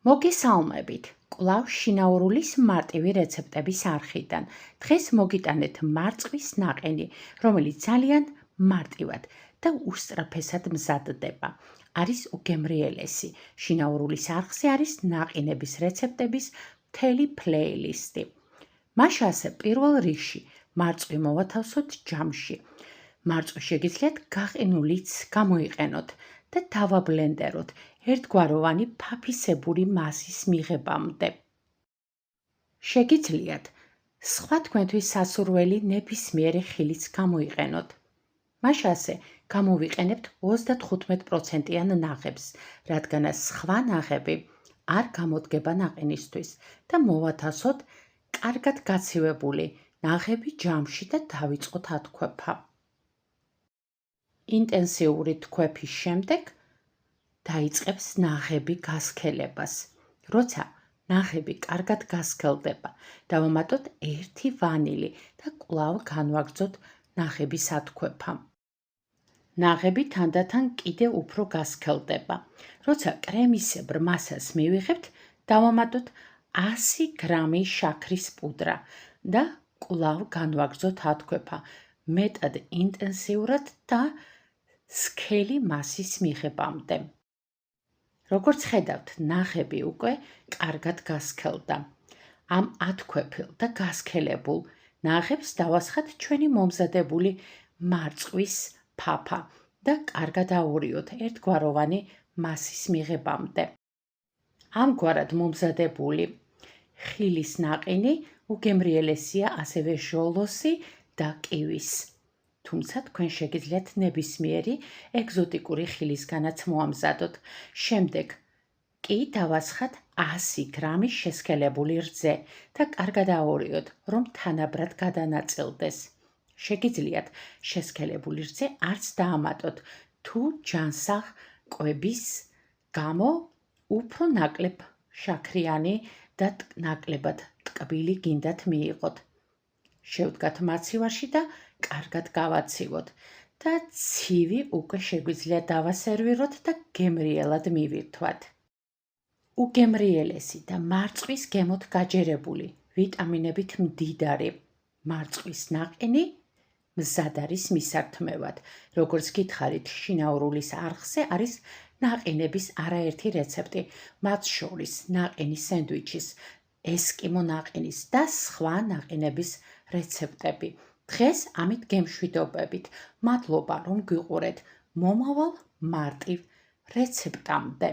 მოგესალმებით, კვლავ შინაურულის მარტივი რეცეპტების არხიდან. დღეს მოგიტანეთ მარწყვის ნაყინი, რომელიც ძალიან მარტივად და უსწრაფესად მზადდება. არის უგემრიელესი. შინაურულის არხზე არის ნაყინების რეცეპტების მთელი პლეილისტი. მაშასე პირველ რიგში მარწვი მოვათავსოთ ჯამში. მარწვი შეგიძლიათ გაყინულიც გამოიყენოთ და დავაბლენდეროთ ერთგვაროვანი ფაფისებური მასის მიღებამდე. შეგიძლიათ სხვა თქვენთვის სასურველი ნებისმიერი ხილიც გამოიყენოთ. მაშასე გამოვიყენებთ 35%-იან ნაღებს, რადგანაც სხვა ნაღები არ გამოდგება ნაყინისთვის და მოვათავსოთ კარგად გაცივებული ნაღები ჯამში და დავიწყოთ ათქვეფა. ინტენსიური თქვეფის შემდეგ დაიწყებს ნაღები გასქელებას. როცა ნაღები კარგად გასქელდება, დავამატოთ 1 ვანილი და კვლავ განვაგრძოთ ნაღების ათქვეფა. ნაღები თანდათან კიდევ უფრო გასქელდება. როცა კრემისებრ მასას მივიღებთ, დავამატოთ 100 გრამი შაქრის პუდრა და კვლავ განვაგრძოთ ათქვეფა, მეტად ინტენსიურად და სქელი მასის მიღებამდე. როგორც ხედავთ, ნაღები უკვე კარგად გასქელდა. ამ ათქვეფილ და გასქელებულ ნაღებს დავასხათ ჩვენი მომზადებული მარწყვის ფაფა და კარგად აურიოთ ერთგვაროვანი მასის მიღებამდე. ამგვარად მომზადებული ხილის ნაყინი უგემრიელესია ასევე ჟოლოსი და კივის. თუმცა თქვენ შეგიძლიათ ნებისმიერი ეგზოტიკური ხილისგანაც მოამზადოთ. შემდეგ კი დავასხათ 100 გრამი შესქელებული რძე და კარგად აურიოთ, რომ თანაბრად გადანაწილდეს. შეგიძლიათ შესქელებული რძე არც დაამატოთ, თუ ჯანსაღ კვების გამო უფრო ნაკლებ შაქრიანი და ნაკლებად ტკბილი გინდათ მიიღოთ. შევდგათ მაცივარში და კარგად გავაცივოთ და ცივი უკვე შეგვიძლია დავასერვიროთ და გემრიელად მივირთვათ. უგემრიელესი და მარწყვის გემოთ გაჯერებული, ვიტამინებით მდიდარი მარწყვის ნაყინი მზად არის მისართმევად. როგორც გითხარით, შინაურულის არხზე არის ნაყინების არაერთი რეცეპტი, მათ შორის ნაყინის სენდვიჩის, ესკიმო ნაყინის და სხვა ნაყინების რეცეპტები. დღეს ამით გემშვიდობებით. მადლობა, რომ გვიყურეთ. მომავალ მარტივ რეცეპტამდე.